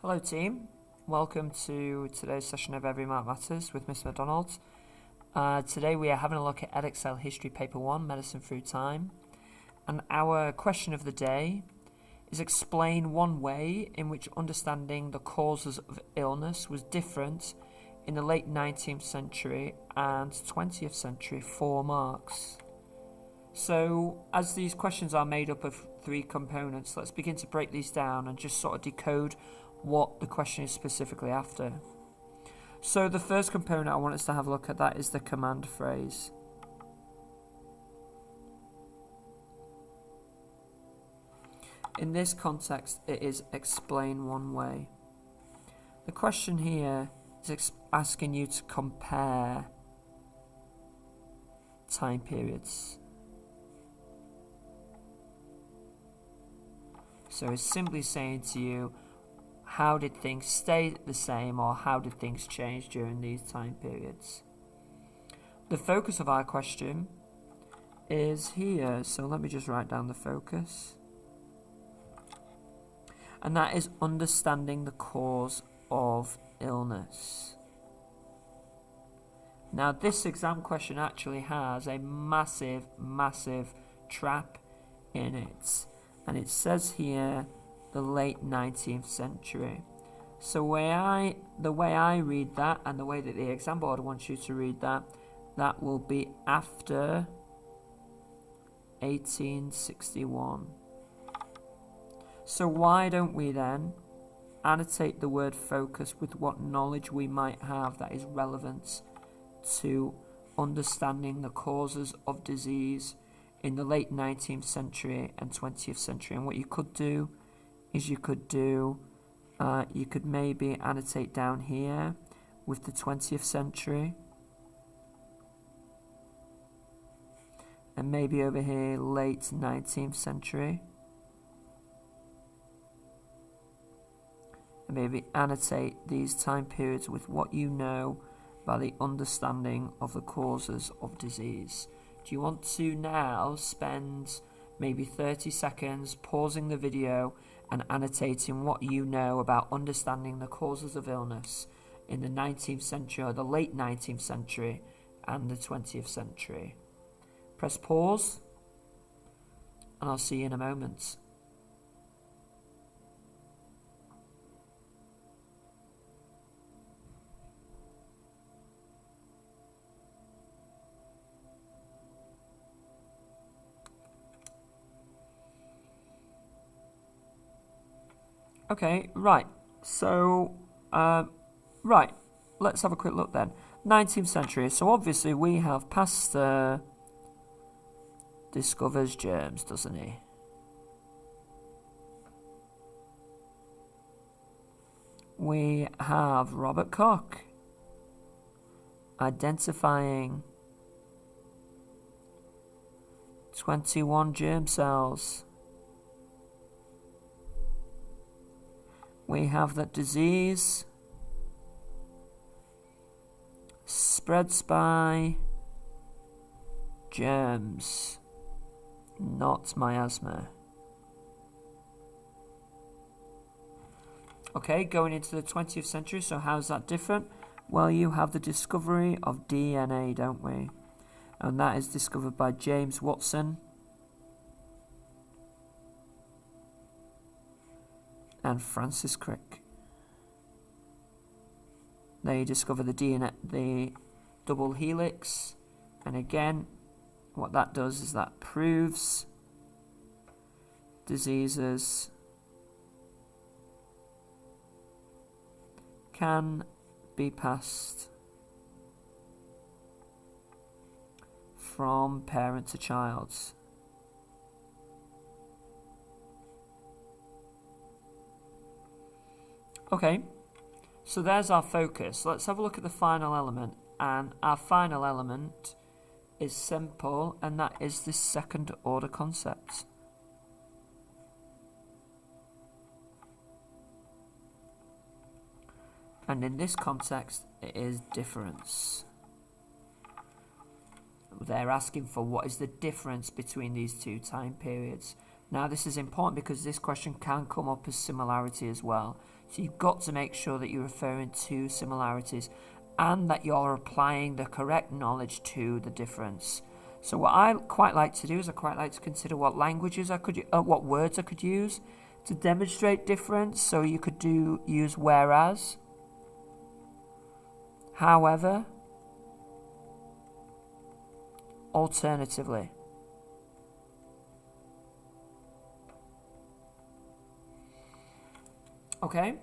Hello team, welcome to today's session of Every Mark Matters with Mr. McDonald. Today we are having a look at Edexcel History Paper 1, Medicine Through Time. And our question of the day is explain one way in which understanding the causes of illness was different in the late 19th century and 20th century. 4 marks. So as these questions are made up of 3 components, let's begin to break these down and just sort of decode what the question is specifically after. So the first component I want us to have a look at that is the command phrase. In this context, it is explain one way. The question here is asking you to compare time periods. So it's simply saying to you, how did things stay the same or how did things change during these time periods? The focus of our question is here, so let me just write down the focus. And that is understanding the cause of illness. Now this exam question actually has a massive trap in it. And it says here the late 19th century. So the way I read that, and the way that the exam board wants you to read that, that will be after 1861. So why don't we then annotate the word focus with what knowledge we might have that is relevant to understanding the causes of disease in the late 19th century and 20th century. And what you could do is you could maybe annotate down here with the 20th century, and maybe over here late 19th century, and maybe annotate these time periods with what you know about the understanding of the causes of disease. Do you want to now spend maybe 30 seconds pausing the video and annotating what you know about understanding the causes of illness in the 19th century or the late 19th century and the 20th century? Press pause and I'll see you in a moment. Okay, right, so, let's have a quick look then. 19th century, so obviously we have Pasteur discovers germs, doesn't he? We have Robert Koch identifying 21 germ cells. We have that disease spreads by germs, not miasma. Okay, going into the 20th century, so how's that different? Well, you have the discovery of DNA, don't we? And that is discovered by James Watson and Francis Crick. They discover the DNA, the double helix, and again, what that does is that proves diseases can be passed from parent to child. Okay, so there's our focus. Let's have a look at the final element, and our final element is simple, and that is the second order concept. And in this context, it is difference. They're asking for what is the difference between these two time periods. Now this is important because this question can come up as similarity as well. So you've got to make sure that you're referring to similarities and that you're applying the correct knowledge to the difference. So what I quite like to do is I quite like to consider what languages what words I could use to demonstrate difference. So you could use whereas, however, alternatively. Okay,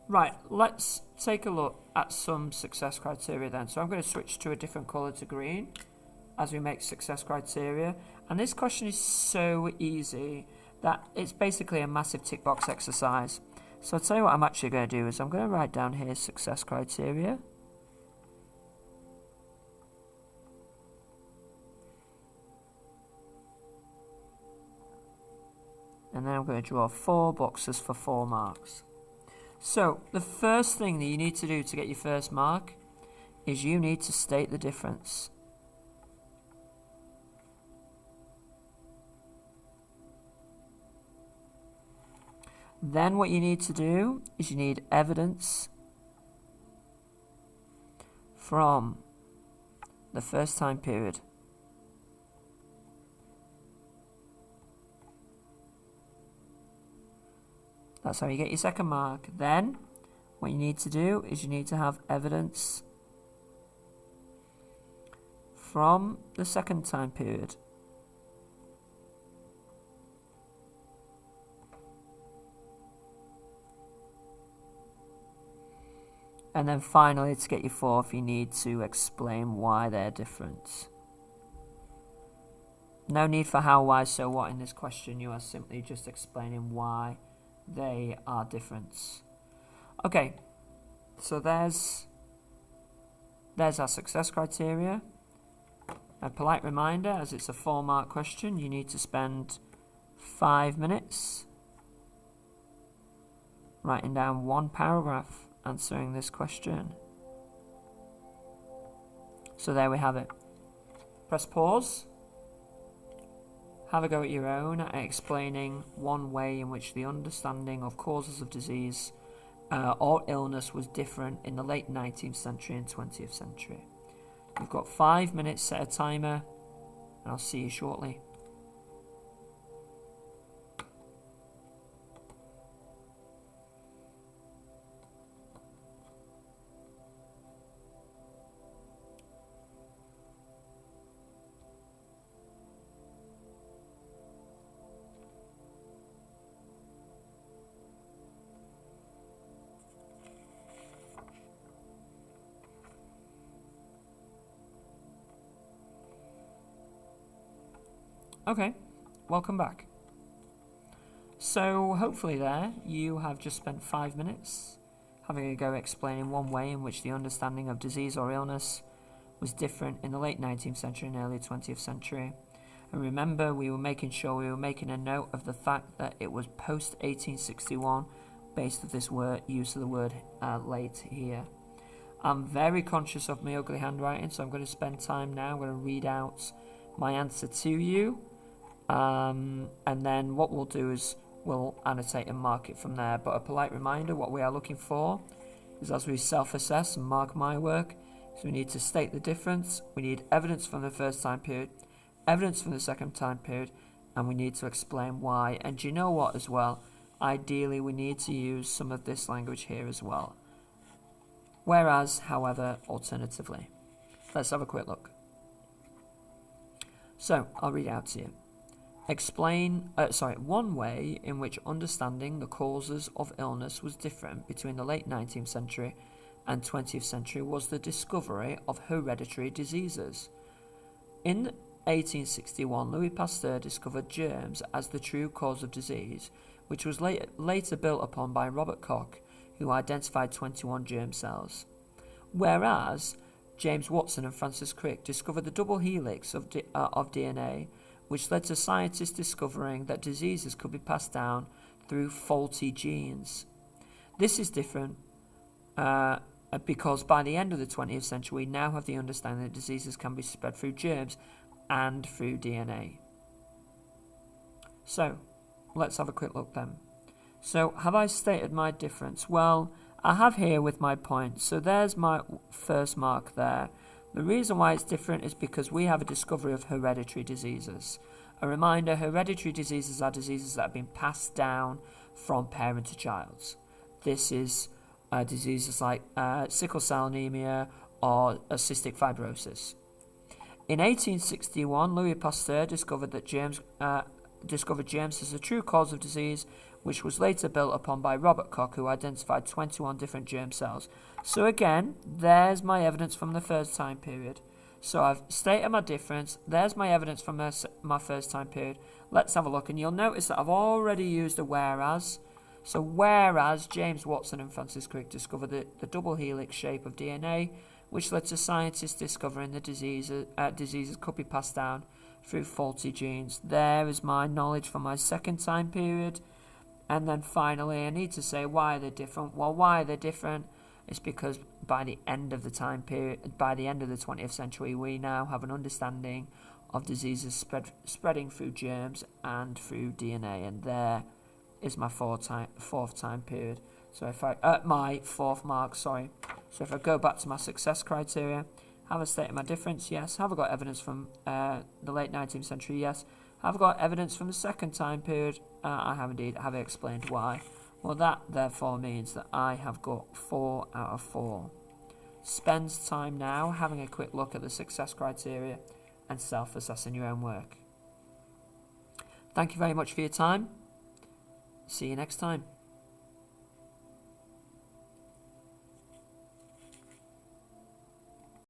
right, let's take a look at some success criteria then. So I'm going to switch to a different colour to green as we make success criteria. And this question is so easy that it's basically a massive tick box exercise. So I'll tell you what I'm actually going to do is I'm going to write down here success criteria. And then I'm going to draw 4 boxes for 4 marks. So the first thing that you need to do to get your first mark is you need to state the difference. Then what you need to do is you need evidence from the first time period. That's how you get your second mark. Then, what you need to do is you need to have evidence from the second time period. And then finally, to get your fourth, you need to explain why they're different. No need for how, why, so what in this question. You are simply just explaining why they are different. Okay, so there's our success criteria. A polite reminder, as it's a 4-mark question, you need to spend 5 minutes writing down 1 paragraph answering this question. So there we have it. Press pause. Have a go at your own at explaining one way in which the understanding of causes of disease or illness was different in the late 19th century and 20th century. You've got 5 minutes, set a timer, and I'll see you shortly. Okay, welcome back. So hopefully there you have just spent 5 minutes having a go explaining one way in which the understanding of disease or illness was different in the late 19th century and early 20th century. And remember, we were making a note of the fact that it was post 1861 based on this use of the word late here. I'm very conscious of my ugly handwriting, so I'm going to spend time now. I'm going to read out my answer to you. And then what we'll do is we'll annotate and mark it from there. But a polite reminder, what we are looking for is, as we self-assess and mark my work, so we need to state the difference, we need evidence from the first time period, evidence from the second time period, and we need to explain why. And do you know what as well? Ideally, we need to use some of this language here as well. Whereas, however, alternatively. Let's have a quick look. So, I'll read it out to you. One way in which understanding the causes of illness was different between the late 19th century and 20th century was the discovery of hereditary diseases. In 1861, Louis Pasteur discovered germs as the true cause of disease, which was later built upon by Robert Koch, who identified 21 germ cells. Whereas James Watson and Francis Crick discovered the double helix of DNA, which led to scientists discovering that diseases could be passed down through faulty genes. This is different because by the end of the 20th century, we now have the understanding that diseases can be spread through germs and through DNA. So, let's have a quick look then. So have I stated my difference? Well, I have here with my point. So there's my first mark there. The reason why it's different is because we have a discovery of hereditary diseases. A reminder, hereditary diseases are diseases that have been passed down from parent to child. This is diseases like sickle cell anemia or cystic fibrosis. In 1861, Louis Pasteur discovered germs as a true cause of disease, which was later built upon by Robert Koch, who identified 21 different germ cells. So again, there's my evidence from the first time period. So I've stated my difference. There's my evidence from my first time period. Let's have a look, and you'll notice that I've already used a whereas. So whereas James Watson and Francis Crick discovered the double helix shape of DNA, which led to scientists discovering the diseases could be passed down through faulty genes. There is my knowledge from my second time period. And then finally, I need to say why they're different. Well, why they're different is because by the end of the time period, by the end of the 20th century, we now have an understanding of diseases spreading through germs and through DNA. And there is my fourth time period. So if my fourth mark, sorry. So if I go back to my success criteria, have I stated my difference? Yes. Have I got evidence from the late 19th century? Yes. Have I got evidence from the second time period? I have indeed. Have I explained why? Well, that therefore means that I have got 4 out of 4. Spend time now having a quick look at the success criteria and self-assessing your own work. Thank you very much for your time. See you next time.